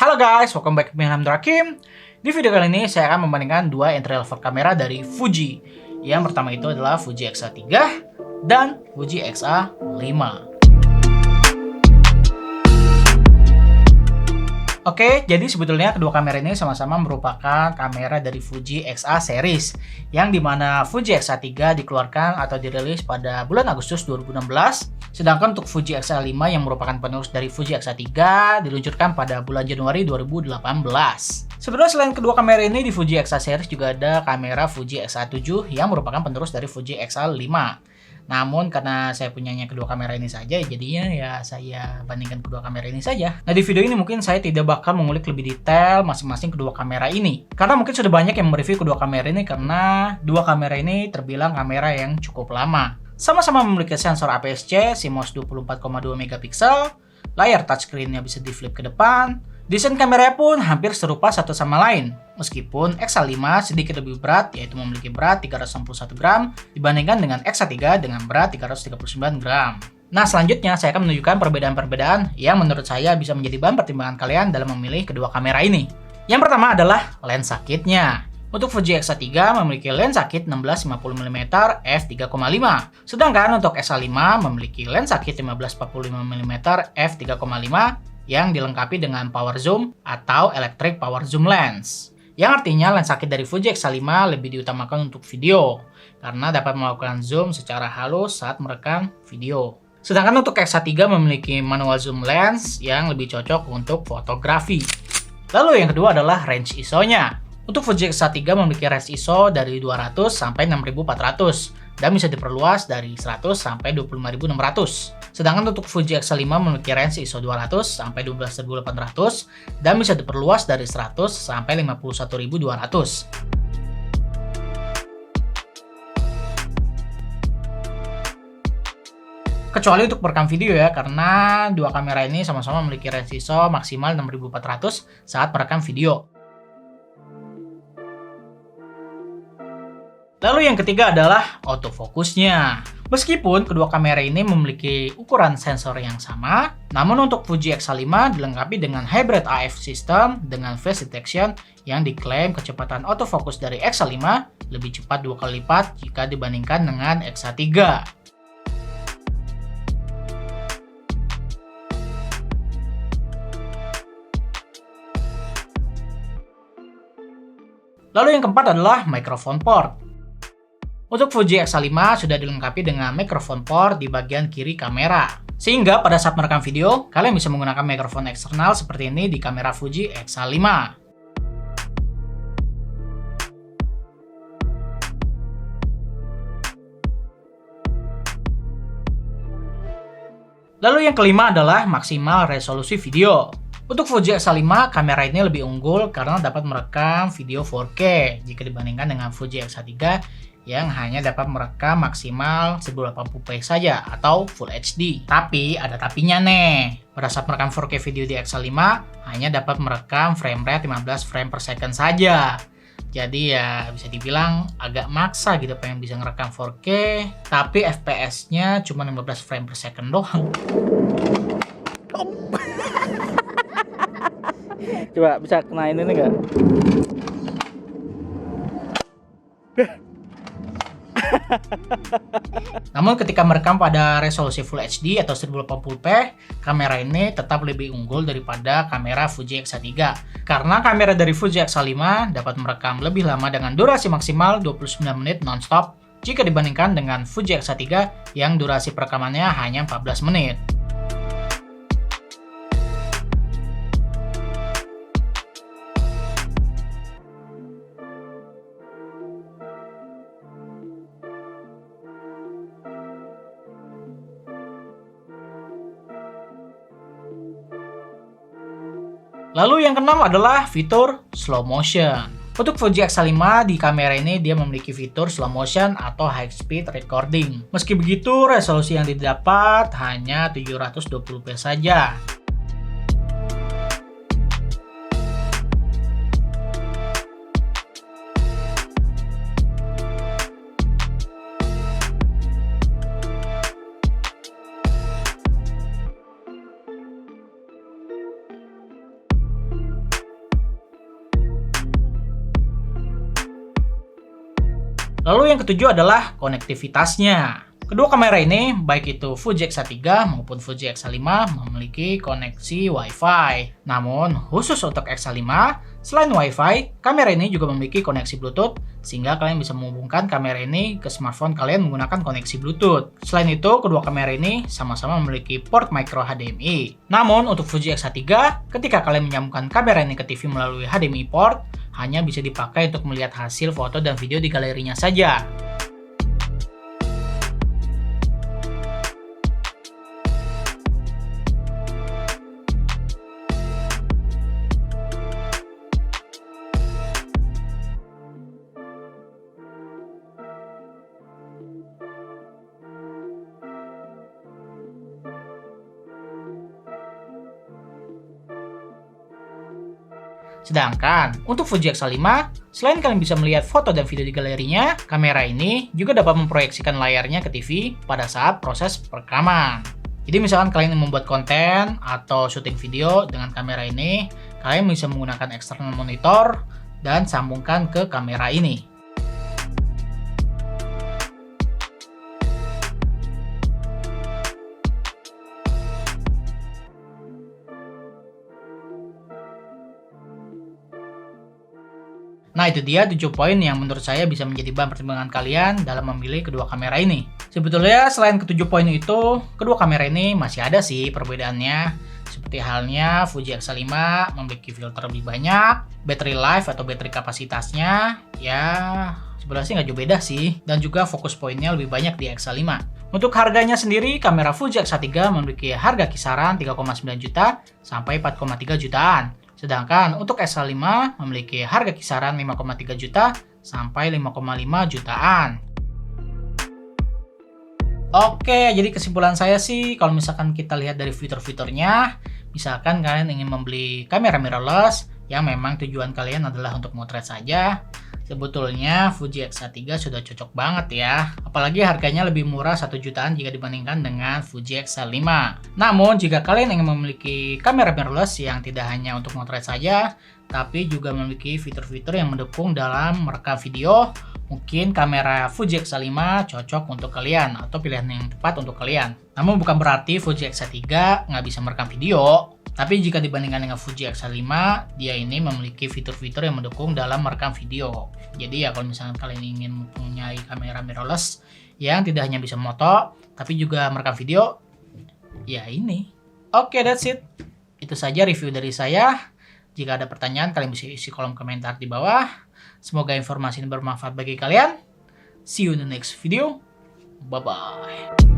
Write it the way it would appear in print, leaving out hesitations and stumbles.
Halo guys, welcome back to Milham Drakim. Di video kali ini saya akan membandingkan dua entry level kamera dari Fuji. Yang pertama itu adalah Fuji X-A3 dan Fuji X-A5. Oke, jadi sebetulnya kedua kamera ini sama-sama merupakan kamera dari Fuji X-A series, yang dimana Fuji X-A3 dikeluarkan atau dirilis pada bulan Agustus 2016, sedangkan untuk Fuji X-A5 yang merupakan penerus dari Fuji X-A3 diluncurkan pada bulan Januari 2018. Sebenarnya selain kedua kamera ini, di Fuji X-A series juga ada kamera Fuji X-A7 yang merupakan penerus dari Fuji X-A5. Namun karena saya punyanya kedua kamera ini saja, jadinya ya saya bandingkan kedua kamera ini saja. Nah, di video ini mungkin saya tidak bakal mengulik lebih detail masing-masing kedua kamera ini, karena mungkin sudah banyak yang mereview kedua kamera ini, karena dua kamera ini terbilang kamera yang cukup lama. Sama-sama memiliki sensor APS-C CMOS 24,2 megapiksel, layar touchscreen-nya bisa di flip ke depan. Desain kameranya pun hampir serupa satu sama lain, meskipun X-A5 sedikit lebih berat, yaitu memiliki berat 361 gram dibandingkan dengan X-A3 dengan berat 339 gram. Nah, selanjutnya saya akan menunjukkan perbedaan-perbedaan yang menurut saya bisa menjadi bahan pertimbangan kalian dalam memilih kedua kamera ini. Yang pertama adalah lensa kitnya. Untuk Fuji X-A3 memiliki lensa kit 16-50mm f3,5, sedangkan untuk X-A5 memiliki lensa kit 15-45mm f3,5 yang dilengkapi dengan power zoom atau electric power zoom lens. Yang artinya lensa kit dari Fuji X-A5 lebih diutamakan untuk video, karena dapat melakukan zoom secara halus saat merekam video. Sedangkan untuk X-A3 memiliki manual zoom lens yang lebih cocok untuk fotografi. Lalu yang kedua adalah range ISO-nya. Untuk Fuji X-A3 memiliki range ISO dari 200 sampai 6400 dan bisa diperluas dari 100 sampai 25600. Sedangkan untuk Fuji X-A5 memiliki range ISO 200 sampai 12800 dan bisa diperluas dari 100 sampai 51200. Kecuali untuk merekam video ya, karena dua kamera ini sama-sama memiliki range ISO maksimal 6400 saat merekam video. Lalu yang ketiga adalah autofocusnya. Meskipun kedua kamera ini memiliki ukuran sensor yang sama, namun untuk Fuji X-A5 dilengkapi dengan hybrid AF system dengan face detection yang diklaim kecepatan autofocus dari X-A5 lebih cepat 2 kali lipat jika dibandingkan dengan X-A3. Lalu yang keempat adalah microphone port. Untuk Fuji X-A5 sudah dilengkapi dengan microphone port di bagian kiri kamera, sehingga pada saat merekam video, kalian bisa menggunakan mikrofon eksternal seperti ini di kamera Fuji X-A5. Lalu yang kelima adalah maksimal resolusi video. Untuk Fuji X-A5, kamera ini lebih unggul karena dapat merekam video 4K jika dibandingkan dengan Fuji X-A3 yang hanya dapat merekam maksimal 1080p saja atau Full HD. Tapi ada tapinya nih. Pada saat merekam 4K video di X-A5 hanya dapat merekam frame rate 15 frame per second saja. Jadi ya bisa dibilang agak maksa gitu pengen bisa ngerekam 4K, tapi FPS-nya cuma 15 frame per second doang. Coba bisa kenain ini nggak? Namun ketika merekam pada resolusi Full HD atau 1080p, kamera ini tetap lebih unggul daripada kamera Fuji X-A3. Karena kamera dari Fuji X-A5 dapat merekam lebih lama dengan durasi maksimal 29 menit non-stop jika dibandingkan dengan Fuji X-A3 yang durasi perekamannya hanya 14 menit. Lalu yang keenam adalah fitur slow motion. Untuk Fuji X-A5 di kamera ini dia memiliki fitur slow motion atau high speed recording. Meski begitu, resolusi yang didapat hanya 720p saja. Lalu yang ketujuh adalah konektivitasnya. Kedua kamera ini, baik itu Fuji X-A3 maupun Fuji X-A5 memiliki koneksi Wi-Fi. Namun, khusus untuk X-A5, selain Wi-Fi, kamera ini juga memiliki koneksi Bluetooth, sehingga kalian bisa menghubungkan kamera ini ke smartphone kalian menggunakan koneksi Bluetooth. Selain itu, kedua kamera ini sama-sama memiliki port micro HDMI. Namun, untuk Fuji X-A3, ketika kalian menyambungkan kamera ini ke TV melalui HDMI port, hanya bisa dipakai untuk melihat hasil foto dan video di galerinya saja. Sedangkan untuk Fuji X-A5, selain kalian bisa melihat foto dan video di galerinya, kamera ini juga dapat memproyeksikan layarnya ke TV pada saat proses perekaman. Jadi misalkan kalian ingin membuat konten atau syuting video dengan kamera ini, kalian bisa menggunakan external monitor dan sambungkan ke kamera ini. Nah, itu dia 7 poin yang menurut saya bisa menjadi bahan pertimbangan kalian dalam memilih kedua kamera ini. Sebetulnya selain ke-7 poin itu, kedua kamera ini masih ada sih perbedaannya. Seperti halnya Fuji X-A5 memiliki filter lebih banyak, battery life atau baterai kapasitasnya ya sebenarnya sih nggak jauh beda sih, dan juga fokus poinnya lebih banyak di X-A5. Untuk harganya sendiri, kamera Fuji X-A3 memiliki harga kisaran 3,9 juta sampai 4,3 jutaan. Sedangkan untuk X-A5 memiliki harga kisaran 5,3 juta sampai 5,5 jutaan. Oke, jadi kesimpulan saya sih kalau misalkan kita lihat dari fitur-fiturnya, misalkan kalian ingin membeli kamera mirrorless yang memang tujuan kalian adalah untuk motret saja, sebetulnya Fuji X-A3 sudah cocok banget ya. Apalagi harganya lebih murah 1 jutaan jika dibandingkan dengan Fuji X-A5. Namun jika kalian ingin memiliki kamera mirrorless yang tidak hanya untuk motret saja, tapi juga memiliki fitur-fitur yang mendukung dalam merekam video, mungkin kamera Fuji X-A5 cocok untuk kalian atau pilihan yang tepat untuk kalian. Namun bukan berarti Fuji X-A3 nggak bisa merekam video. Tapi jika dibandingkan dengan Fuji X-A5, dia ini memiliki fitur-fitur yang mendukung dalam merekam video. Jadi ya kalau misalnya kalian ingin mempunyai kamera mirrorless yang tidak hanya bisa moto, tapi juga merekam video, ya ini. Oke, that's it. Itu saja review dari saya. Jika ada pertanyaan, kalian bisa isi kolom komentar di bawah. Semoga informasi ini bermanfaat bagi kalian. See you in the next video. Bye-bye.